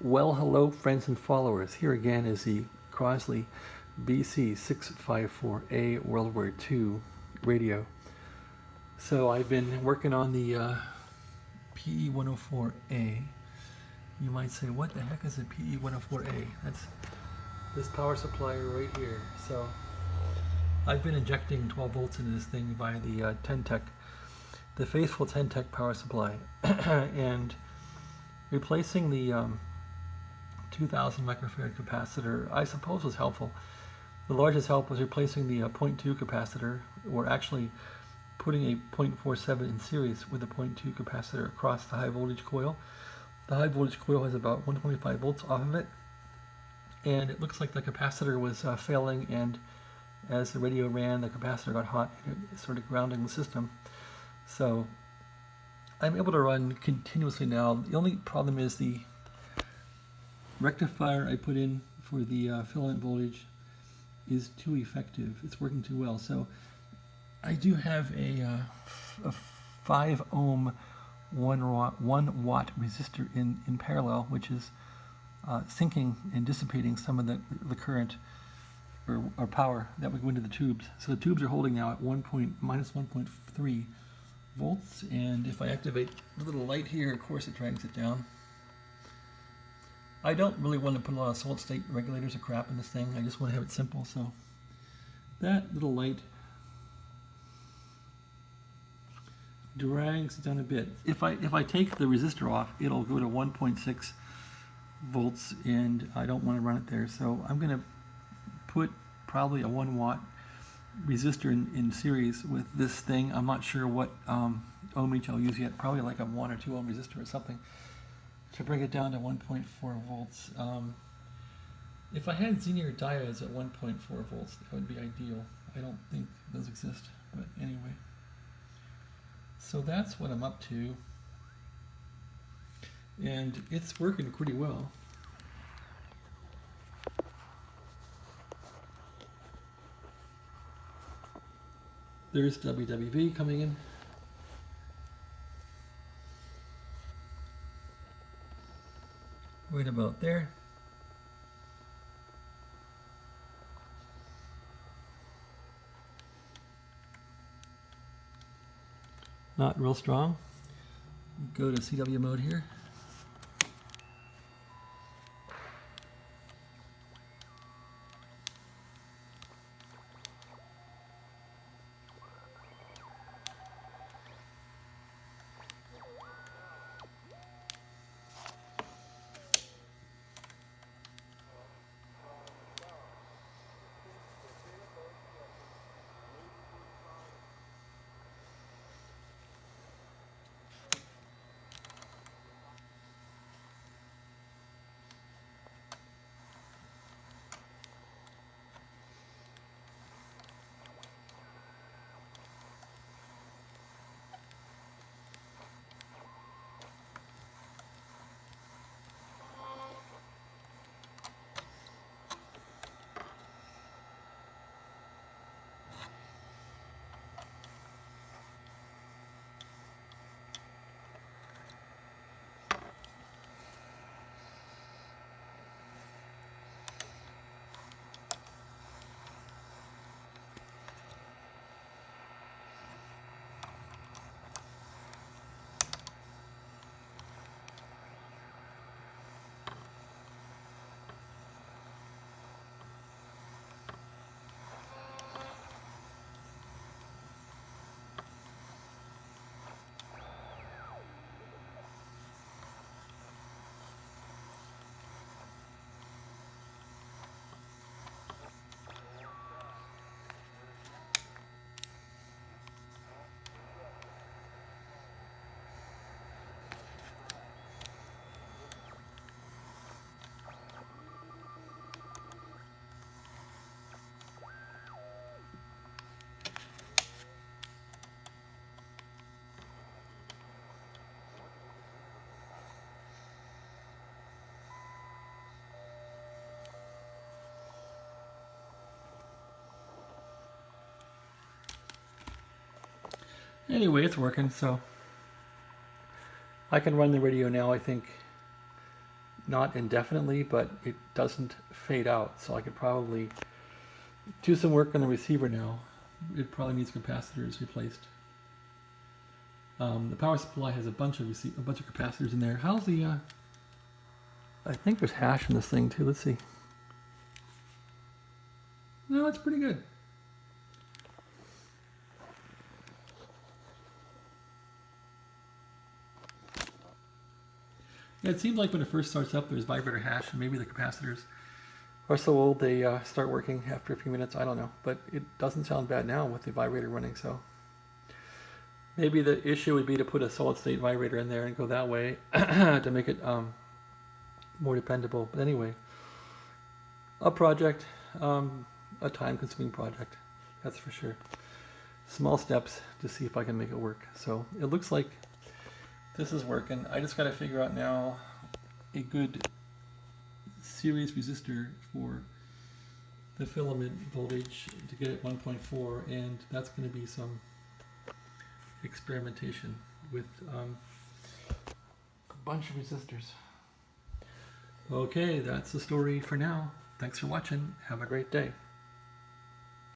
Well, hello friends and followers. Here again is the Crosley BC-654a World War II radio. So I've been working on the PE-104a. You might say, what the heck is a PE-104a? That's this power supply right here. So I've been injecting 12 volts into this thing via the the faithful 10-tech power supply, and replacing the 2000 microfarad capacitor, I suppose, was helpful. The largest help was replacing the 0.2 capacitor, or actually putting a 0.47 in series with a 0.2 capacitor across the high voltage coil. The high voltage coil has about 125 volts off of it, and it looks like the capacitor was failing, and as the radio ran, the capacitor got hot and it started grounding the system. So I'm able to run continuously now. The only problem is the rectifier I put in for the filament voltage is too effective. It's working too well. So I do have a 5 ohm 1 watt resistor in parallel, which is sinking and dissipating some of the current or power that would go into the tubes. So the tubes are holding now at minus 1.3 volts, and if I activate the little light here, of course it drags it down. I don't really want to put a lot of solid state regulators or crap in this thing. I just want to have it simple. So that little light drags it down a bit. If I take the resistor off, it'll go to 1.6 volts, and I don't want to run it there. So I'm going to put probably a 1 watt resistor in series with this thing. I'm not sure what ohmage I'll use yet. Probably like a 1 or 2 ohm resistor or something to bring it down to 1.4 volts. If I had linear diodes at 1.4 volts, that would be ideal. I don't think those exist, but anyway. So that's what I'm up to, and it's working pretty well. There's WWV coming in. Right about there. Not real strong. Go to CW mode here. Anyway, it's working, so I can run the radio now, I think, not indefinitely, but it doesn't fade out. So I could probably do some work on the receiver now. It probably needs capacitors replaced. The power supply has a bunch of capacitors in there. How's the? I think there's hash in this thing too. Let's see. No, it's pretty good. Yeah, it seems like when it first starts up, there's vibrator hash, and maybe the capacitors are so old they start working after a few minutes. I don't know, but it doesn't sound bad now with the vibrator running. So maybe the issue would be to put a solid-state vibrator in there and go that way to make it more dependable. But anyway, a project, a time-consuming project, that's for sure. Small steps to see if I can make it work. So it looks like this is working. I just got to figure out now a good series resistor for the filament voltage to get it 1.4, and that's going to be some experimentation with a bunch of resistors. Okay, that's the story for now. Thanks for watching. Have a great day.